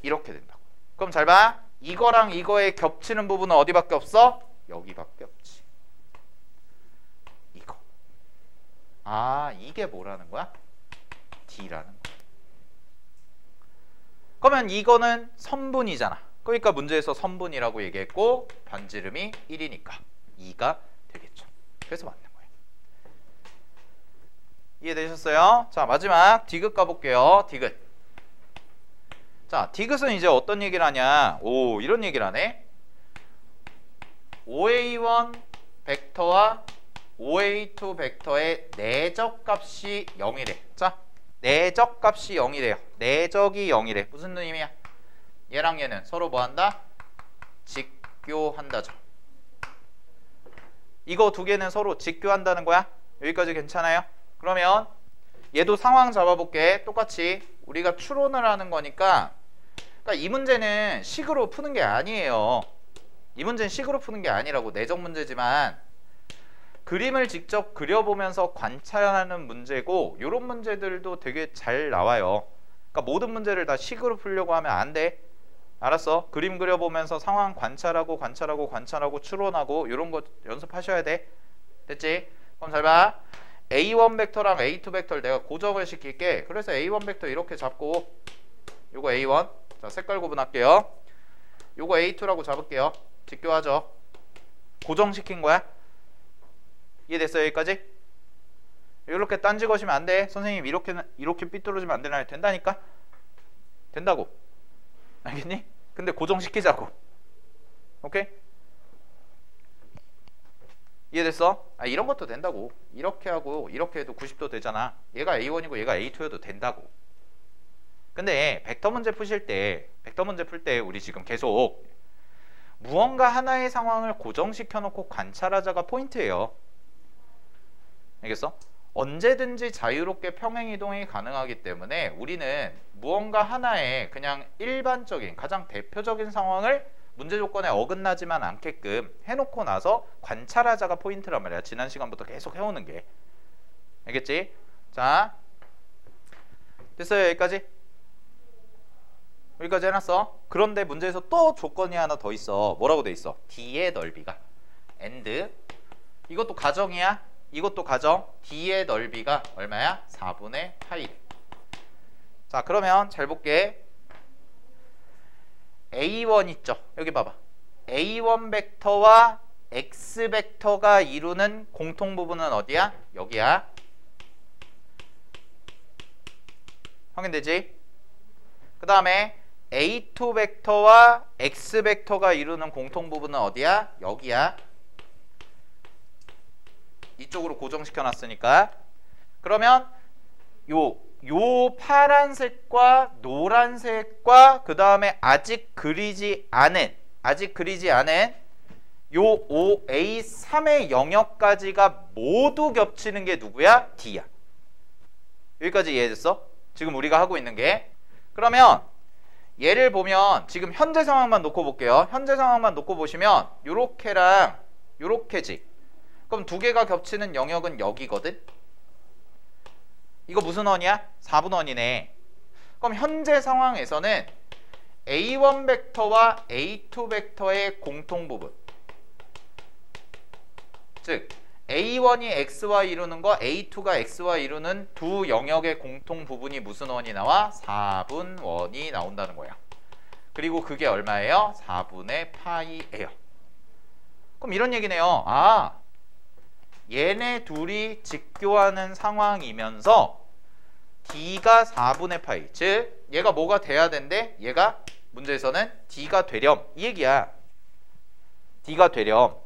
이렇게 된다고. 그럼 잘 봐. 이거랑 이거의 겹치는 부분은 어디밖에 없어? 여기밖에 없지. 이거. 아, 이게 뭐라는 거야? D라는 거야. 그러면 이거는 선분이잖아. 그러니까 문제에서 선분이라고 얘기했고 반지름이 1이니까 2가 되겠죠. 그래서 맞는 거예요. 이해되셨어요? 자, 마지막 디귿 가볼게요. 디귿. 자, 디귿은 이제 어떤 얘기를 하냐. 오, 이런 얘기를 하네. OA1 벡터와 OA2 벡터의 내적값이 0이래. 자, 내적값이 0이래요. 내적이 0이래. 무슨 의미야? 얘랑 얘는 서로 뭐 한다? 직교한다죠. 이거 두 개는 서로 직교한다는 거야. 여기까지 괜찮아요? 그러면 얘도 상황 잡아볼게. 똑같이 우리가 추론을 하는 거니까, 그러니까 이 문제는 식으로 푸는 게 아니에요. 이 문제는 식으로 푸는 게 아니라고. 내적 문제지만 그림을 직접 그려보면서 관찰하는 문제고, 이런 문제들도 되게 잘 나와요. 그러니까 모든 문제를 다 식으로 풀려고 하면 안 돼. 알았어? 그림 그려보면서 상황 관찰하고 추론하고 이런 거 연습하셔야 돼. 됐지? 그럼 잘 봐. A1 벡터랑 A2 벡터를 내가 고정을 시킬게. 그래서 A1 벡터 이렇게 잡고, 요거 A1. 자, 색깔 구분할게요. 요거 A2라고 잡을게요. 직교하죠. 고정시킨 거야. 이해됐어요? 여기까지? 이렇게 딴지 거시면 안 돼. 선생님 이렇게 삐뚤어지면 안 되나? 된다니까? 된다고. 알겠니? 근데 고정시키자고. 오케이? 이해됐어? 아, 이런 것도 된다고. 이렇게 하고 이렇게 해도 90도 되잖아. 얘가 A1이고 얘가 A2여도 된다고. 근데 벡터 문제 푸실 때, 벡터 문제 풀 때 우리 지금 계속 무언가 하나의 상황을 고정시켜 놓고 관찰하자가 포인트예요. 알겠어? 언제든지 자유롭게 평행이동이 가능하기 때문에 우리는 무언가 하나의 그냥 일반적인 가장 대표적인 상황을 문제 조건에 어긋나지만 않게끔 해놓고 나서 관찰하자가 포인트란 말이야. 지난 시간부터 계속 해오는 게. 알겠지? 자, 됐어요? 여기까지? 여기까지 해놨어. 그런데 문제에서 또 조건이 하나 더 있어. 뭐라고 돼 있어? D의 넓이가 and, 이것도 가정이야. 이것도 가정. D의 넓이가 얼마야? 4분의 파이. 자, 그러면 잘 볼게. A1 있죠? 여기 봐봐. A1 벡터와 X 벡터가 이루는 공통 부분은 어디야? 여기야. 확인되지? 그 다음에 A2 벡터와 X 벡터가 이루는 공통 부분은 어디야? 여기야. 이쪽으로 고정시켜 놨으니까. 그러면 요 파란색과 노란색과 그 다음에 아직 그리지 않은 요 OA3의 영역까지가 모두 겹치는 게 누구야? D야. 여기까지 이해됐어? 지금 우리가 하고 있는 게. 그러면 얘를 보면 지금 현재 상황만 놓고 볼게요. 현재 상황만 놓고 보시면 요렇게랑 요렇게지. 그럼 두 개가 겹치는 영역은 여기거든. 이거 무슨 원이야? 4분 원이네. 그럼 현재 상황에서는 A1 벡터와 A2 벡터의 공통 부분, 즉 A1이 X와 이루는 거, A2가 X와 이루는 두 영역의 공통 부분이 무슨 원이 나와? 4분 원이 나온다는 거야. 그리고 그게 얼마예요? 4분의 파이예요. 그럼 이런 얘기네요. 아, 얘네 둘이 직교하는 상황이면서 D가 4분의 파이, 즉 얘가 뭐가 돼야 된대? 얘가 문제에서는 D가 되렴, 이 얘기야. D가 되렴.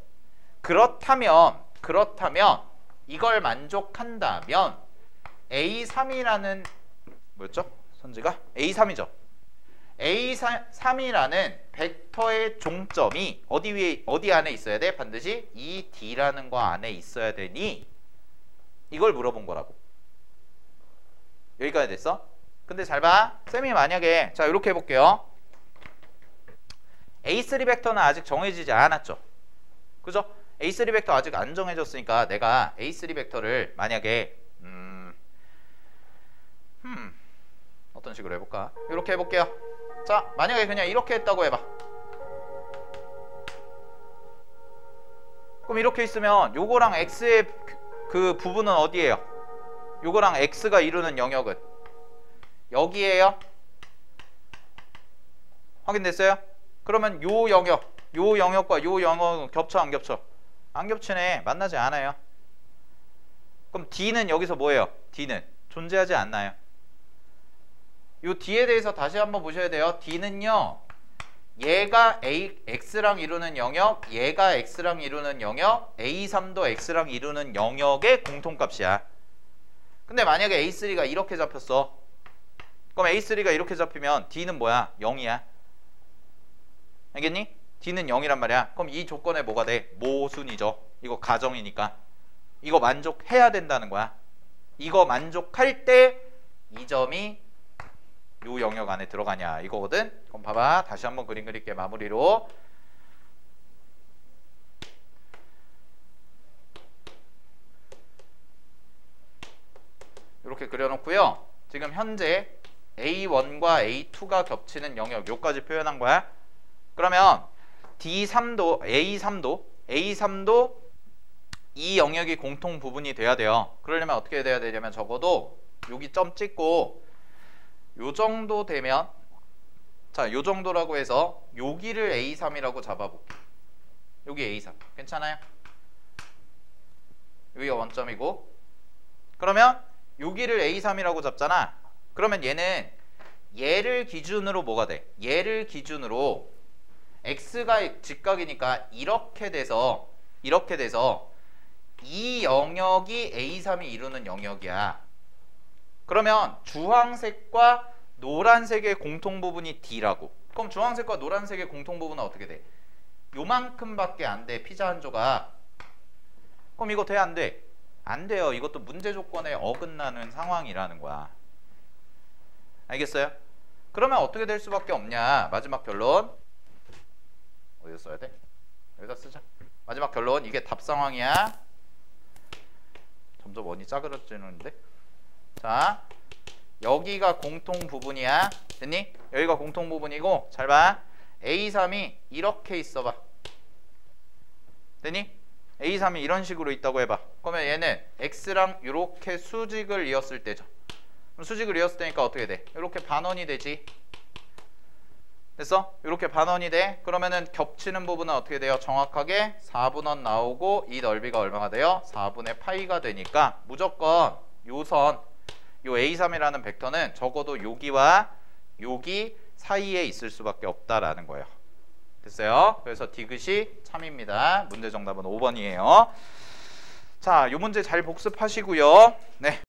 그렇다면 이걸 만족한다면 A3이라는 뭐였죠? 선지가? A3이죠. A3이라는 벡터의 종점이 어디 안에 있어야 돼? 반드시 이 D라는 거 안에 있어야 되니 이걸 물어본 거라고. 여기까지 됐어? 근데 잘 봐. 쌤이 만약에 자 이렇게 해볼게요. A3 벡터는 아직 정해지지 않았죠. 그죠? A3 벡터 아직 안 정해졌으니까 내가 A3 벡터를 만약에 어떤 식으로 해볼까? 이렇게 해볼게요. 자, 만약에 그냥 이렇게 했다고 해봐. 그럼 이렇게 있으면 요거랑 X의 그 부분은 어디예요? 요거랑 X가 이루는 영역은 여기에요. 확인됐어요? 그러면 요 영역과 요 영역은 겹쳐 안 겹쳐? 안 겹치네. 만나지 않아요. 그럼 D는 여기서 뭐예요? D는 존재하지 않나요? 요 D에 대해서 다시 한번 보셔야 돼요. D는요, 얘가 X랑 이루는 영역, 얘가 X랑 이루는 영역, A3도 X랑 이루는 영역의 공통값이야. 근데 만약에 A3가 이렇게 잡혔어. 그럼 A3가 이렇게 잡히면 D는 뭐야? 0이야. 알겠니? D는 0이란 말이야. 그럼 이 조건에 뭐가 돼? 모순이죠. 이거 가정이니까. 이거 만족해야 된다는 거야. 이거 만족할 때 이 점이 요 영역 안에 들어가냐 이거거든. 그럼 봐봐. 다시 한번 그림 그릴게. 마무리로. 이렇게 그려놓고요. 지금 현재 A1과 A2가 겹치는 영역 요까지 표현한 거야. 그러면 D3도 A3도 이 영역이 공통 부분이 돼야 돼요. 그러려면 어떻게 돼야 되냐면 적어도 여기 점 찍고 요 정도 되면, 자, 요 정도라고 해서 여기를 A3이라고 잡아볼게. 여기 A3 괜찮아요? 여기가 원점이고, 그러면 여기를 A3이라고 잡잖아. 그러면 얘를 기준으로 뭐가 돼? 얘를 기준으로 X가 직각이니까 이렇게 돼서 이 영역이 A3이 이루는 영역이야. 그러면 주황색과 노란색의 공통 부분이 D라고. 그럼 주황색과 노란색의 공통 부분은 어떻게 돼? 요만큼밖에 안 돼. 피자 한 조각. 그럼 이거 돼? 안 돼? 안 돼요. 이것도 문제 조건에 어긋나는 상황이라는 거야. 알겠어요? 그러면 어떻게 될 수밖에 없냐? 마지막 결론. 어디서 써야 돼? 여기다 쓰자. 마지막 결론. 이게 답 상황이야. 점점 원이 짜그러지는데. 자, 여기가 공통 부분이야. 됐니? 여기가 공통 부분이고, 잘 봐. A3이 이렇게 있어봐. 됐니? A3이 이런 식으로 있다고 해봐. 그러면 얘는 X랑 이렇게 수직을 이었을 때죠. 그럼 수직을 이었을 때니까 어떻게 돼? 이렇게 반원이 되지. 됐어? 이렇게 반원이 돼. 그러면은 겹치는 부분은 어떻게 돼요? 정확하게 4분원 나오고 이 넓이가 얼마가 돼요? 4분의 파이가 되니까 무조건 요 선, 요 A3이라는 벡터는 적어도 여기와 여기 사이에 있을 수밖에 없다라는 거예요. 됐어요? 그래서 디귿이 참입니다. 문제 정답은 5번이에요. 자, 요 문제 잘 복습하시고요. 네.